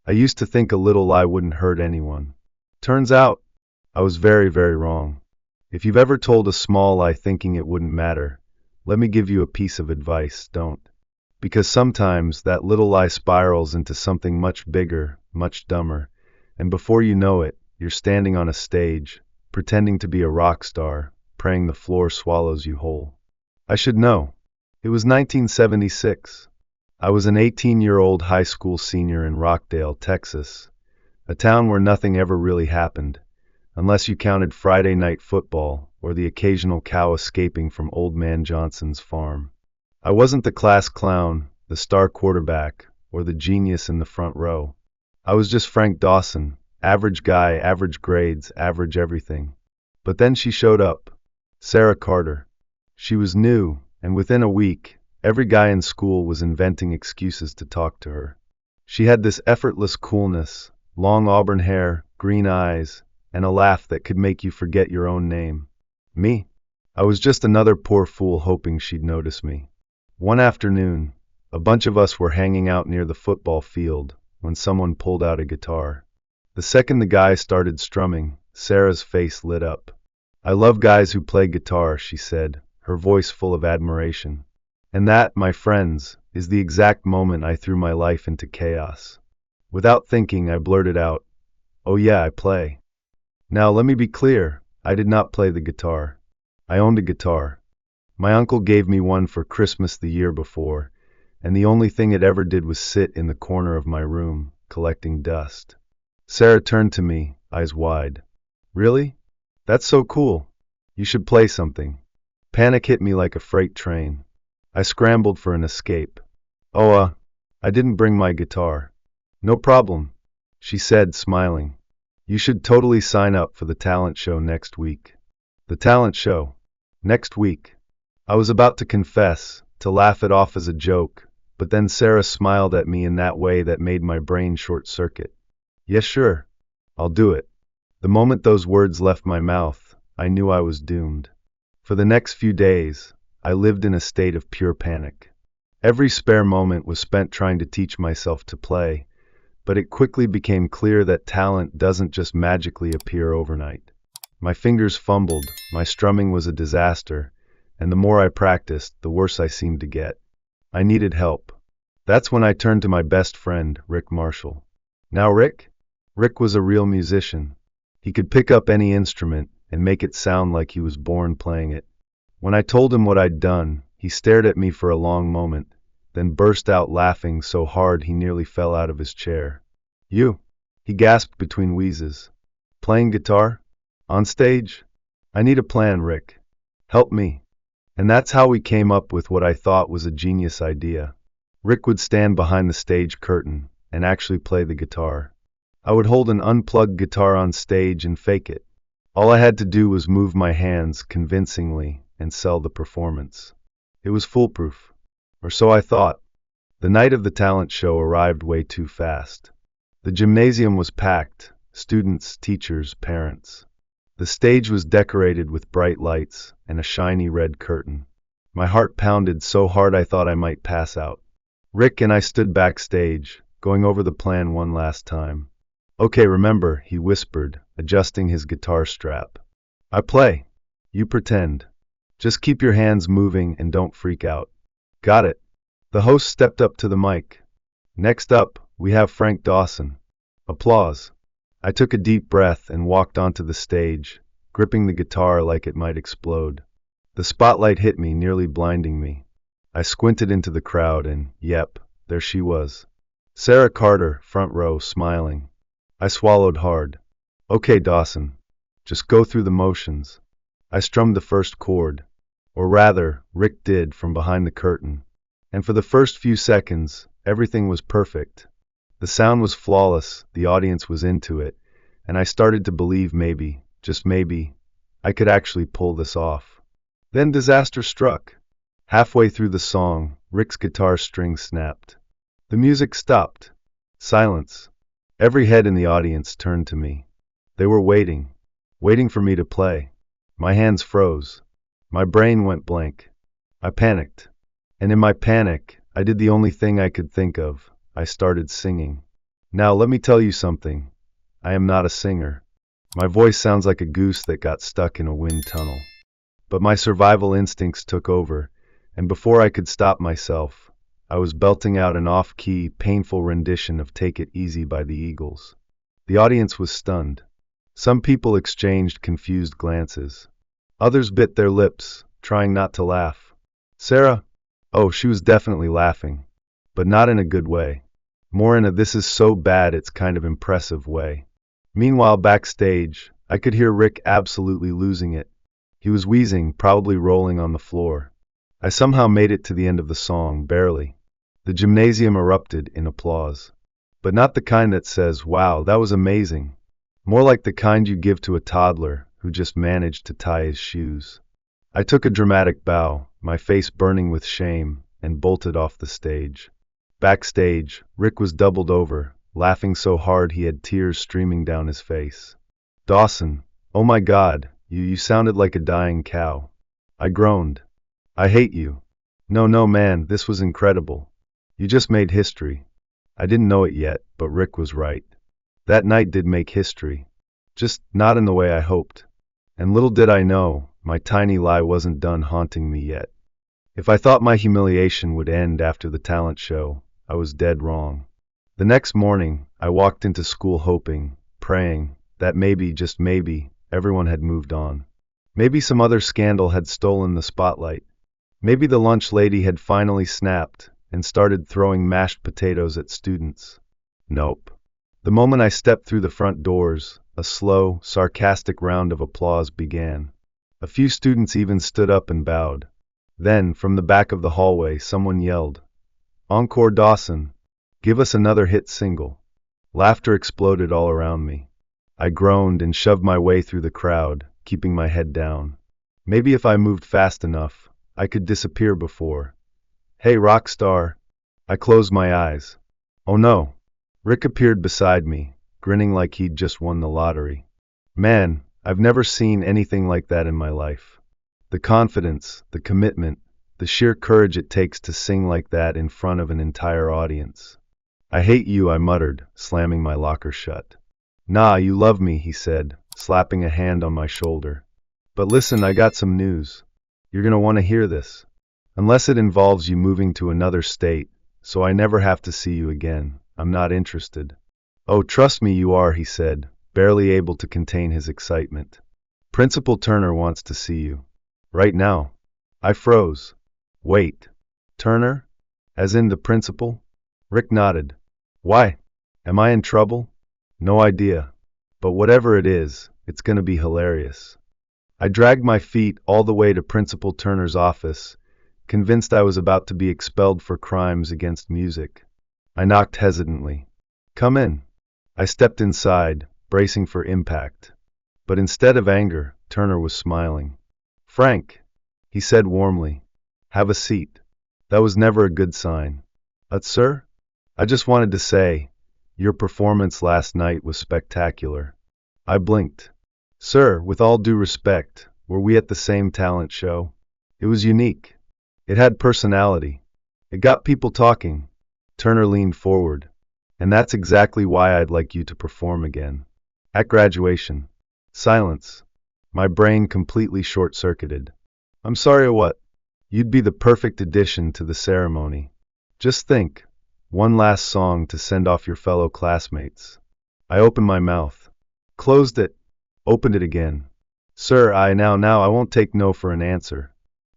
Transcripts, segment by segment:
I used to think a little lie wouldn't hurt anyone. Turns out, I was very, very wrong. If you've ever told a small lie thinking it wouldn't matter, let me give you a piece of advice: don't. Because sometimes that little lie spirals into something much bigger, much dumber, and before you know it, you're standing on a stage, pretending to be a rock star, praying the floor swallows you whole. I should know. It was 1976. I was an 18-year-old high school senior in Rockdale, Texas, a town where nothing ever really happened, unless you counted Friday night football or the occasional cow escaping from Old Man Johnson's farm. I wasn't the class clown, the star quarterback, or the genius in the front row. I was just Frank Dawson, average guy, average grades, average everything. But then she showed up. Sarah Carter. She was new, and within a week, every guy in school was inventing excuses to talk to her. She had this effortless coolness, long auburn hair, green eyes, and a laugh that could make you forget your own name. Me? I was just another poor fool hoping she'd notice me. One afternoon, a bunch of us were hanging out near the football field when someone pulled out a guitar. The second the guy started strumming, Sarah's face lit up. "I love guys who play guitar," she said, her voice full of admiration. And that, my friends, is the exact moment I threw my life into chaos. Without thinking, I blurted out, "Oh yeah, I play." Now, let me be clear, I did not play the guitar. I owned a guitar. My uncle gave me one for Christmas the year before, and the only thing it ever did was sit in the corner of my room, collecting dust. Sarah turned to me, eyes wide. "Really? That's so cool. You should play something." Panic hit me like a freight train. I scrambled for an escape. "Oh, I didn't bring my guitar." "No problem," she said, smiling. "You should totally sign up for the talent show next week." The talent show? Next week? I was about to confess, to laugh it off as a joke, but then Sarah smiled at me in that way that made my brain short-circuit. "Yes, sure. I'll do it." The moment those words left my mouth, I knew I was doomed. For the next few days, I lived in a state of pure panic. Every spare moment was spent trying to teach myself to play, but it quickly became clear that talent doesn't just magically appear overnight. My fingers fumbled, my strumming was a disaster, and the more I practiced, the worse I seemed to get. I needed help. That's when I turned to my best friend, Rick Marshall. Now Rick? Rick was a real musician. He could pick up any instrument and make it sound like he was born playing it. When I told him what I'd done, he stared at me for a long moment, then burst out laughing so hard he nearly fell out of his chair. "You?" he gasped between wheezes. "Playing guitar? On stage? I need a plan, Rick. Help me." And that's how we came up with what I thought was a genius idea. Rick would stand behind the stage curtain and actually play the guitar. I would hold an unplugged guitar on stage and fake it. All I had to do was move my hands convincingly and sell the performance. It was foolproof. Or so I thought. The night of the talent show arrived way too fast. The gymnasium was packed, students, teachers, parents. The stage was decorated with bright lights and a shiny red curtain. My heart pounded so hard I thought I might pass out. Rick and I stood backstage, going over the plan one last time. "Okay, remember," he whispered, adjusting his guitar strap. "I play. You pretend. Just keep your hands moving and don't freak out." "Got it." The host stepped up to the mic. "Next up, we have Frank Dawson." Applause. I took a deep breath and walked onto the stage, gripping the guitar like it might explode. The spotlight hit me, nearly blinding me. I squinted into the crowd and, yep, there she was. Sarah Carter, front row, smiling. I swallowed hard. "Okay, Dawson. Just go through the motions." I strummed the first chord. Or rather, Rick did from behind the curtain. And for the first few seconds, everything was perfect. The sound was flawless, the audience was into it, and I started to believe maybe, just maybe, I could actually pull this off. Then disaster struck. Halfway through the song, Rick's guitar string snapped. The music stopped. Silence. Every head in the audience turned to me. They were waiting for me to play. My hands froze. My brain went blank. I panicked. And in my panic, I did the only thing I could think of. I started singing. Now let me tell you something. I am not a singer. My voice sounds like a goose that got stuck in a wind tunnel. But my survival instincts took over, and before I could stop myself, I was belting out an off-key, painful rendition of Take It Easy by the Eagles. The audience was stunned. Some people exchanged confused glances. Others bit their lips, trying not to laugh. Sarah? Oh, she was definitely laughing. But not in a good way. More in a this is so bad it's kind of impressive way. Meanwhile, backstage, I could hear Rick absolutely losing it. He was wheezing, probably rolling on the floor. I somehow made it to the end of the song, barely. The gymnasium erupted in applause. But not the kind that says, wow, that was amazing. More like the kind you give to a toddler who just managed to tie his shoes. I took a dramatic bow, my face burning with shame, and bolted off the stage. Backstage, Rick was doubled over, laughing so hard he had tears streaming down his face. Dawson, oh my God, you sounded like a dying cow. I groaned. I hate you. No man, this was incredible. You just made history. I didn't know it yet, but Rick was right. That night did make history. Just not in the way I hoped. And little did I know, my tiny lie wasn't done haunting me yet. If I thought my humiliation would end after the talent show, I was dead wrong. The next morning, I walked into school hoping, praying, that maybe, just maybe, everyone had moved on. Maybe some other scandal had stolen the spotlight. Maybe the lunch lady had finally snapped and started throwing mashed potatoes at students. Nope. The moment I stepped through the front doors, a slow, sarcastic round of applause began. A few students even stood up and bowed. Then, from the back of the hallway, someone yelled, "Encore Dawson! Give us another hit single." Laughter exploded all around me. I groaned and shoved my way through the crowd, keeping my head down. Maybe if I moved fast enough, I could disappear before. Hey, rock star! I closed my eyes. Oh no! Rick appeared beside me, grinning like he'd just won the lottery. Man, I've never seen anything like that in my life. The confidence, the commitment, the sheer courage it takes to sing like that in front of an entire audience. I hate you, I muttered, slamming my locker shut. Nah, you love me, he said, slapping a hand on my shoulder. But listen, I got some news. You're gonna want to hear this. Unless it involves you moving to another state, so I never have to see you again, I'm not interested. Oh, trust me you are, he said, barely able to contain his excitement. Principal Turner wants to see you. Right now. I froze. Wait. Turner? As in the principal? Rick nodded. Why? Am I in trouble? No idea. But whatever it is, it's gonna be hilarious. I dragged my feet all the way to Principal Turner's office, convinced I was about to be expelled for crimes against music. I knocked hesitantly. Come in. I stepped inside, bracing for impact. But instead of anger, Turner was smiling. Frank, he said warmly. Have a seat. That was never a good sign. Sir? I just wanted to say, your performance last night was spectacular. I blinked. Sir, with all due respect, were we at the same talent show? It was unique. It had personality. It got people talking. Turner leaned forward. And that's exactly why I'd like you to perform again. At graduation. Silence. My brain completely short-circuited. I'm sorry what? You'd be the perfect addition to the ceremony. Just think, one last song to send off your fellow classmates. I opened my mouth. Closed it. Opened it again. Sir, I won't take no for an answer.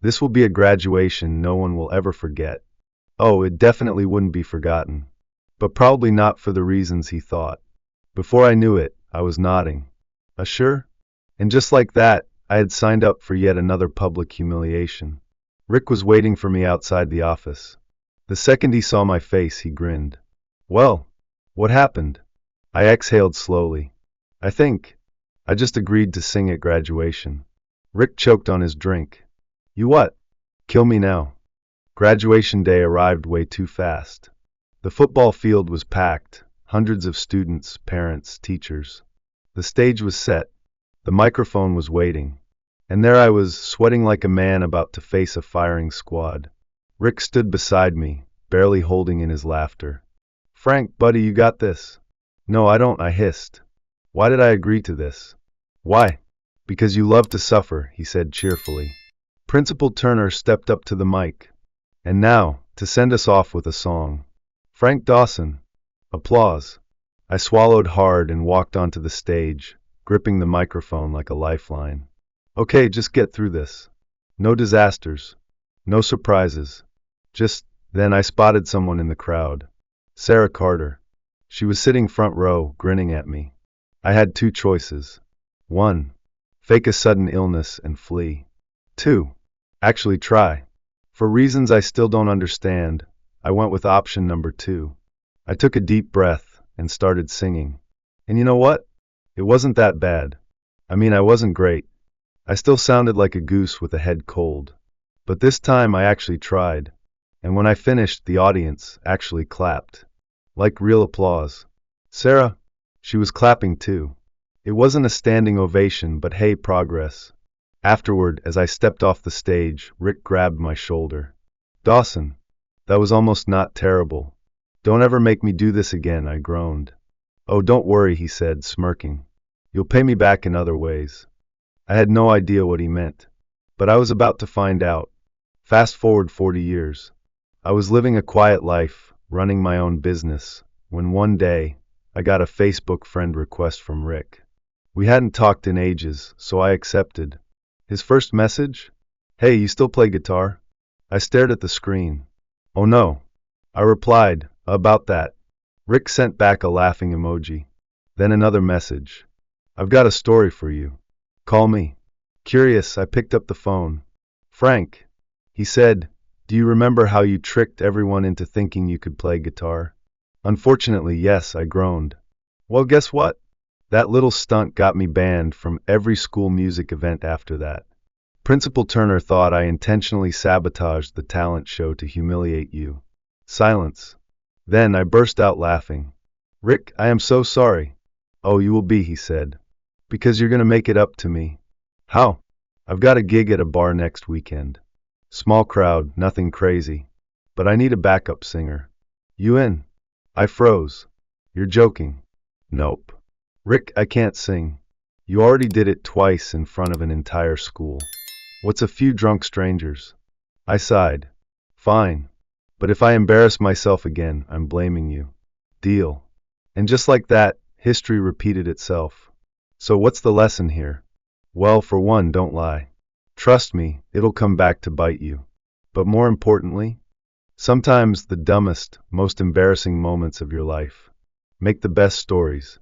This will be a graduation no one will ever forget. Oh, it definitely wouldn't be forgotten. But probably not for the reasons he thought. Before I knew it, I was nodding. Sure? And just like that, I had signed up for yet another public humiliation. Rick was waiting for me outside the office. The second he saw my face, he grinned. Well, what happened? I exhaled slowly. I just agreed to sing at graduation. Rick choked on his drink. You what? Kill me now. Graduation day arrived way too fast. The football field was packed, hundreds of students, parents, teachers. The stage was set. The microphone was waiting. And there I was, sweating like a man about to face a firing squad. Rick stood beside me, barely holding in his laughter. Frank, buddy, you got this. No, I don't, I hissed. Why did I agree to this? Why? Because you love to suffer, he said cheerfully. Principal Turner stepped up to the mic. And now, to send us off with a song. Frank Dawson. Applause. I swallowed hard and walked onto the stage, gripping the microphone like a lifeline. Okay, just get through this. No disasters. No surprises. Then I spotted someone in the crowd. Sarah Carter. She was sitting front row, grinning at me. I had two choices. 1. Fake a sudden illness and flee. 2. Actually try. For reasons I still don't understand, I went with option number 2. I took a deep breath and started singing. And you know what? It wasn't that bad. I wasn't great. I still sounded like a goose with a head cold. But this time I actually tried. And when I finished, the audience actually clapped. Like real applause. Sarah, she was clapping too. It wasn't a standing ovation, but hey, progress. Afterward, as I stepped off the stage, Rick grabbed my shoulder. Dawson, that was almost not terrible. Don't ever make me do this again, I groaned. Oh, don't worry, he said, smirking. You'll pay me back in other ways. I had no idea what he meant. But I was about to find out. Fast forward 40 years. I was living a quiet life, running my own business, when one day, I got a Facebook friend request from Rick. We hadn't talked in ages, so I accepted. His first message? Hey, you still play guitar? I stared at the screen. Oh no. I replied, about that. Rick sent back a laughing emoji. Then another message. I've got a story for you. Call me. Curious, I picked up the phone. Frank, he said, do you remember how you tricked everyone into thinking you could play guitar? Unfortunately, yes, I groaned. Well, guess what? That little stunt got me banned from every school music event after that. Principal Turner thought I intentionally sabotaged the talent show to humiliate you. Silence. Then I burst out laughing. Rick, I am so sorry. Oh, you will be, he said. Because you're going to make it up to me. How? I've got a gig at a bar next weekend. Small crowd, nothing crazy. But I need a backup singer. You in? I froze. You're joking. Nope. Rick, I can't sing. You already did it twice in front of an entire school. What's a few drunk strangers? I sighed. Fine. But if I embarrass myself again, I'm blaming you. Deal. And just like that, history repeated itself. So what's the lesson here? Well, for one, don't lie. Trust me, it'll come back to bite you. But more importantly, sometimes the dumbest, most embarrassing moments of your life make the best stories.